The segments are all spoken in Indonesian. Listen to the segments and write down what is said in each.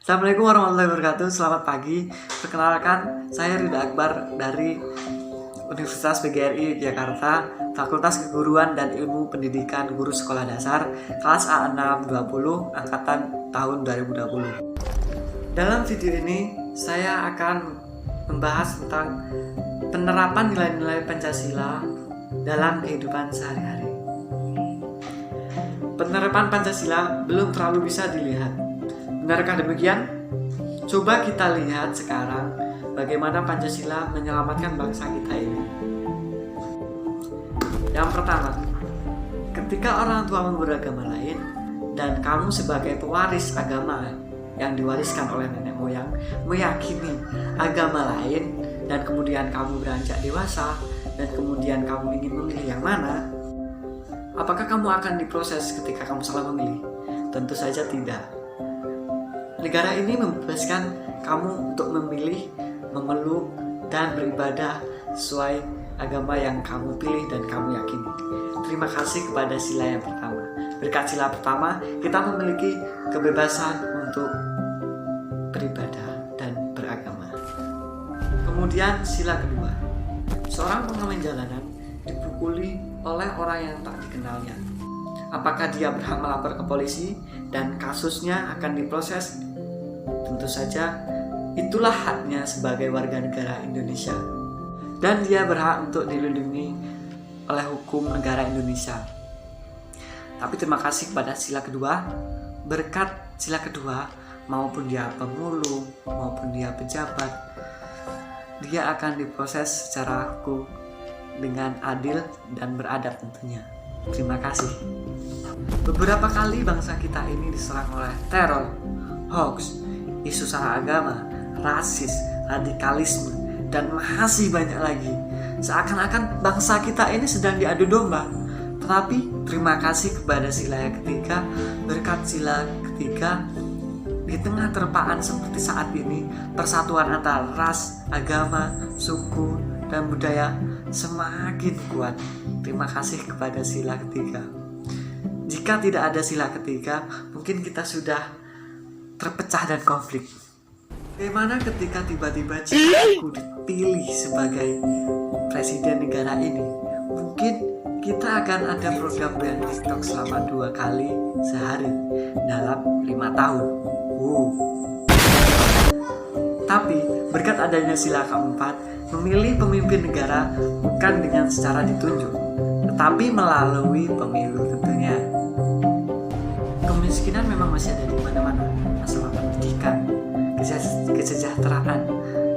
Assalamualaikum warahmatullahi wabarakatuh. Selamat pagi. Perkenalkan, saya Ridha Akbar dari Universitas PGRI Jakarta, Fakultas Keguruan dan Ilmu Pendidikan Guru Sekolah Dasar, kelas A620, angkatan tahun 2020. Dalam video ini, saya akan membahas tentang penerapan nilai-nilai Pancasila dalam kehidupan sehari-hari. Penerapan Pancasila belum terlalu bisa dilihat. Benarkah demikian? Coba kita lihat sekarang bagaimana Pancasila menyelamatkan bangsa kita ini. Yang pertama, ketika orang tuamu beragama lain dan kamu sebagai pewaris agama yang diwariskan oleh nenek moyang meyakini agama lain dan kemudian kamu beranjak dewasa dan kemudian kamu ingin memilih yang mana, apakah kamu akan diproses ketika kamu salah memilih? Tentu saja tidak. Negara ini membebaskan kamu untuk memilih, memeluk, dan beribadah sesuai agama yang kamu pilih dan kamu yakini. Terima kasih kepada sila yang pertama. Berkat sila pertama, kita memiliki kebebasan untuk beribadah dan beragama. Kemudian sila kedua, seorang pengamen jalanan dipukuli oleh orang yang tak dikenalnya. Apakah dia berhak melapor ke polisi dan kasusnya akan diproses? Tentu saja, itulah haknya sebagai warga negara Indonesia. Dan dia berhak untuk dilindungi oleh hukum negara Indonesia. Tapi terima kasih kepada sila kedua, berkat sila kedua, maupun dia pemulung, maupun dia pejabat, dia akan diproses secara hukum dengan adil dan beradab tentunya. Terima kasih. Beberapa kali bangsa kita ini diserang oleh teror, hoax, isu sara agama, rasis, radikalisme, dan masih banyak lagi. Seakan-akan bangsa kita ini sedang diadu domba. Tetapi terima kasih kepada sila yang ketiga, berkat sila ketiga, di tengah terpaan seperti saat ini, persatuan antara ras, agama, suku, dan budaya semakin kuat. Terima kasih kepada sila ketiga. Jika tidak ada sila ketiga, mungkin kita sudah terpecah dan konflik. Bagaimana ketika tiba-tiba jika aku dipilih sebagai presiden negara ini? Mungkin kita akan ada program brand TikTok selama 2 kali sehari dalam 5 tahun. Tapi berkat adanya sila keempat, memilih pemimpin negara bukan dengan secara ditunjuk, tetapi melalui pemilu tentunya. Kemiskinan memang masih ada di mana-mana. Masalah pendidikan, kesejahteraan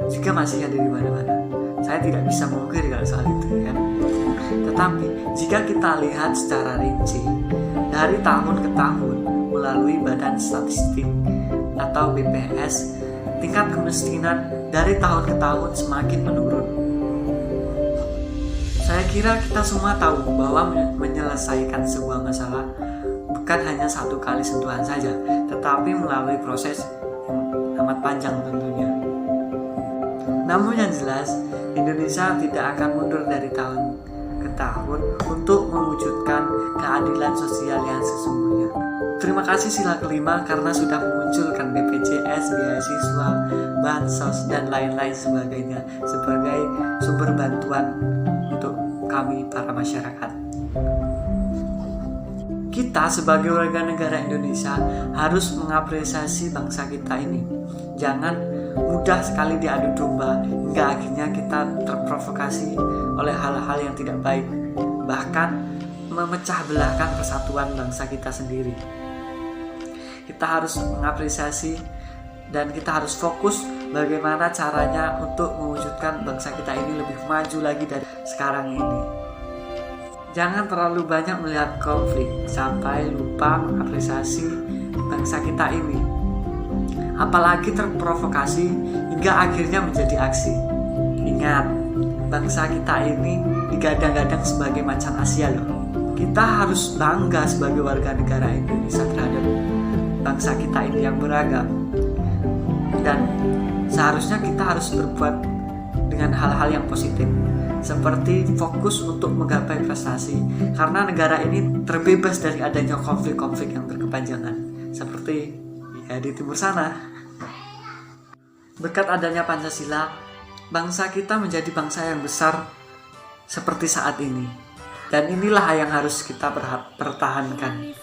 juga masih ada di mana-mana. Saya tidak bisa mengungkiri kalau soal itu, kan. Tetapi jika kita lihat secara rinci dari tahun ke tahun melalui Badan Statistik atau BPS, tingkat kemiskinan dari tahun ke tahun semakin menurun. Saya kira kita semua tahu bahwa menyelesaikan sebuah masalah bukan hanya satu kali sentuhan saja, tetapi melalui proses yang amat panjang tentunya. Namun yang jelas, Indonesia tidak akan mundur dari tahun ke tahun untuk mewujudkan keadilan sosial yang sesungguhnya. Terima kasih sila kelima karena sudah memunculkan BPJS, beasiswa, bansos, dan lain-lain sebagainya sebagai sumber bantuan untuk kami para masyarakat. Kita sebagai warga negara Indonesia harus mengapresiasi bangsa kita ini. Jangan mudah sekali diadu domba hingga akhirnya kita terprovokasi oleh hal-hal yang tidak baik, bahkan memecah belahkan persatuan bangsa kita sendiri. Kita harus mengapresiasi dan kita harus fokus bagaimana caranya untuk mewujudkan bangsa kita ini lebih maju lagi dari sekarang ini. Jangan terlalu banyak melihat konflik sampai lupa mengapresiasi bangsa kita ini. Apalagi terprovokasi hingga akhirnya menjadi aksi. Ingat, bangsa kita ini digadang-gadang sebagai macan Asia loh. Kita harus bangga sebagai warga negara Indonesia terhadap bangsa kita ini yang beragam. Dan seharusnya kita harus berbuat dengan hal-hal yang positif, seperti fokus untuk menggapai prestasi, karena negara ini terbebas dari adanya konflik-konflik yang berkepanjangan seperti ya di timur sana. Berkat adanya Pancasila, bangsa kita menjadi bangsa yang besar seperti saat ini. Dan inilah yang harus kita pertahankan.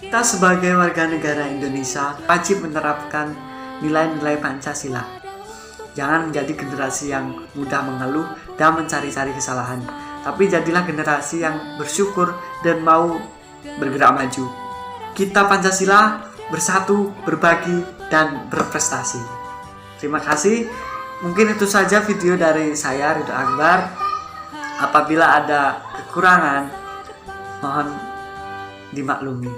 Kita sebagai warga negara Indonesia wajib menerapkan nilai-nilai Pancasila. Jangan menjadi generasi yang mudah mengeluh dan mencari-cari kesalahan, tapi jadilah generasi yang bersyukur dan mau bergerak maju. Kita Pancasila, bersatu, berbagi, dan berprestasi. Terima kasih. Mungkin itu saja video dari saya, Ridho Akbar. Apabila ada kekurangan, mohon dimaklumi.